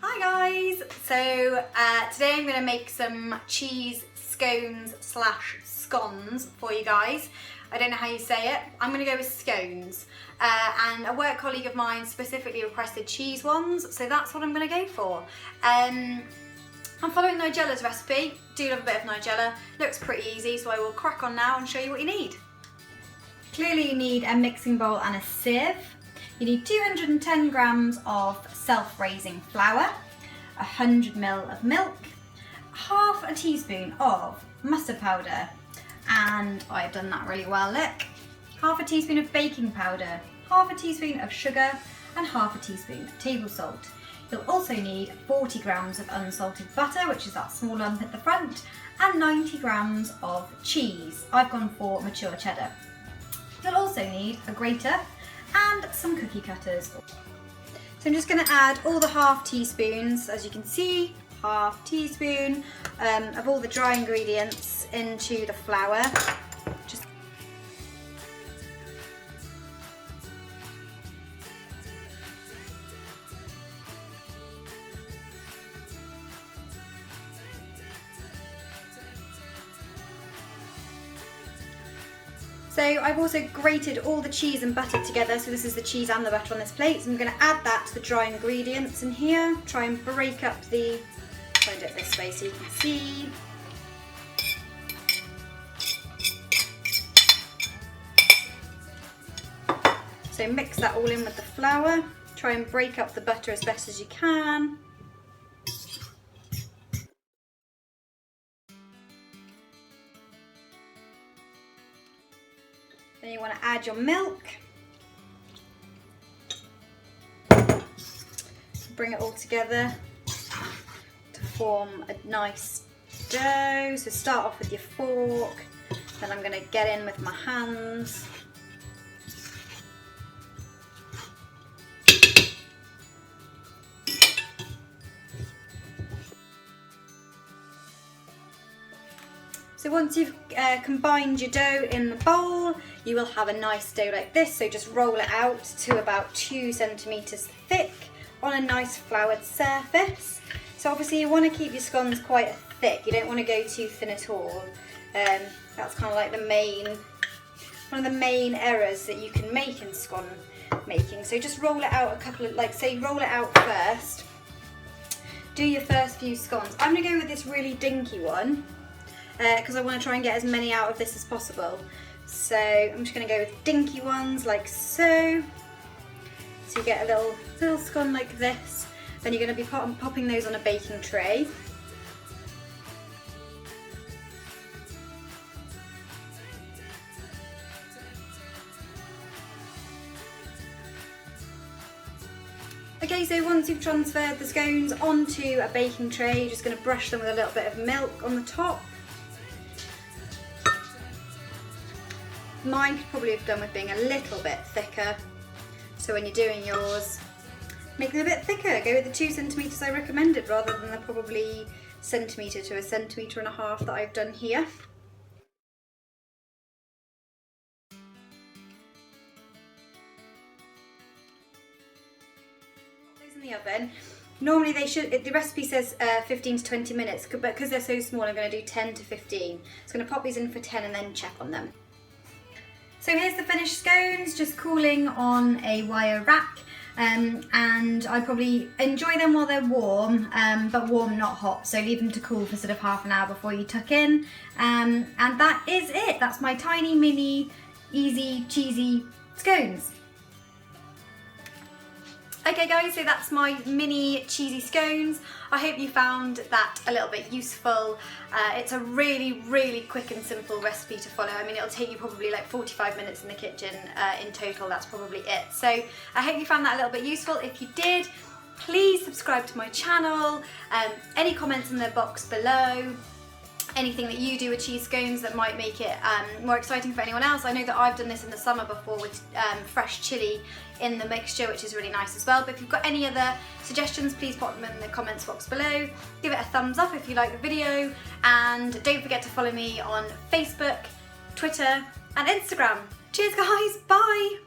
Hi guys! So today I'm going to make some cheese scones slash scones for you guys. I don't know how you say it. I'm going to go with scones. And a work colleague of mine specifically requested cheese ones, so that's what I'm going to go for. I'm following Nigella's recipe. Do love a bit of Nigella. Looks pretty easy, so I will crack on now and show you what you need. Clearly you need a mixing bowl and a sieve. You need 210 grams of self-raising flour, 100 ml of milk, half a teaspoon of mustard powder, and I've done that really well, look, half a teaspoon of baking powder, half a teaspoon of sugar, and half a teaspoon of table salt. You'll also need 40 grams of unsalted butter, which is that small lump at the front, and 90 grams of cheese. I've gone for mature cheddar. You'll also need a grater and some cookie cutters. So I'm just going to add all the half teaspoons, as you can see, half teaspoon of all the dry ingredients into the flour. So I've also grated all the cheese and butter together, so this is the cheese and the butter on this plate. So I'm going to add that to the dry ingredients in here, try and break up the, try and do it this way so you can see. So mix that all in with the flour, try and break up the butter as best as you can. Then you want to add your milk. Bring it all together to form a nice dough. So start off with your fork, then I'm going to get in with my hands. So once you've combined your dough in the bowl, you will have a nice dough like this. So just roll it out to about 2 centimetres thick on a nice floured surface. So obviously you want to keep your scones quite thick. You don't want to go too thin at all. That's kind of like one of the main errors that you can make in scone making. So just roll it out a couple of, like say roll it out first. Do your first few scones. I'm going to go with this really dinky one, because I want to try and get as many out of this as possible. So I'm just going to go with dinky ones like so. So you get a little scone like this. Then you're going to be popping those on a baking tray. Okay, so once you've transferred the scones onto a baking tray, you're just going to brush them with a little bit of milk on the top. Mine could probably have done with being a little bit thicker, so when you're doing yours, make them a bit thicker. Go with the 2 centimetres I recommended rather than the probably centimetre to 1.5 centimetres that I've done here. Those in the oven. Normally the recipe says 15 to 20 minutes, but because they're so small I'm going to do 10 to 15. So I'm going to pop these in for 10 and then check on them. So here's the finished scones, just cooling on a wire rack, and I probably enjoy them while they're warm, but warm, not hot, so leave them to cool for sort of half an hour before you tuck in, and that is it. That's my tiny, mini, easy, cheesy scones. Okay guys, so that's my mini cheesy scones. I hope you found that a little bit useful. It's a really, really quick and simple recipe to follow. I mean, it'll take you probably like 45 minutes in the kitchen in total, that's probably it. So I hope you found that a little bit useful. If you did, please subscribe to my channel. Any comments in the box below. Anything that you do with cheese scones that might make it more exciting for anyone else. I know that I've done this in the summer before with fresh chilli in the mixture, which is really nice as well. But if you've got any other suggestions, please pop them in the comments box below. Give it a thumbs up if you like the video, and don't forget to follow me on Facebook, Twitter and Instagram. Cheers guys, bye!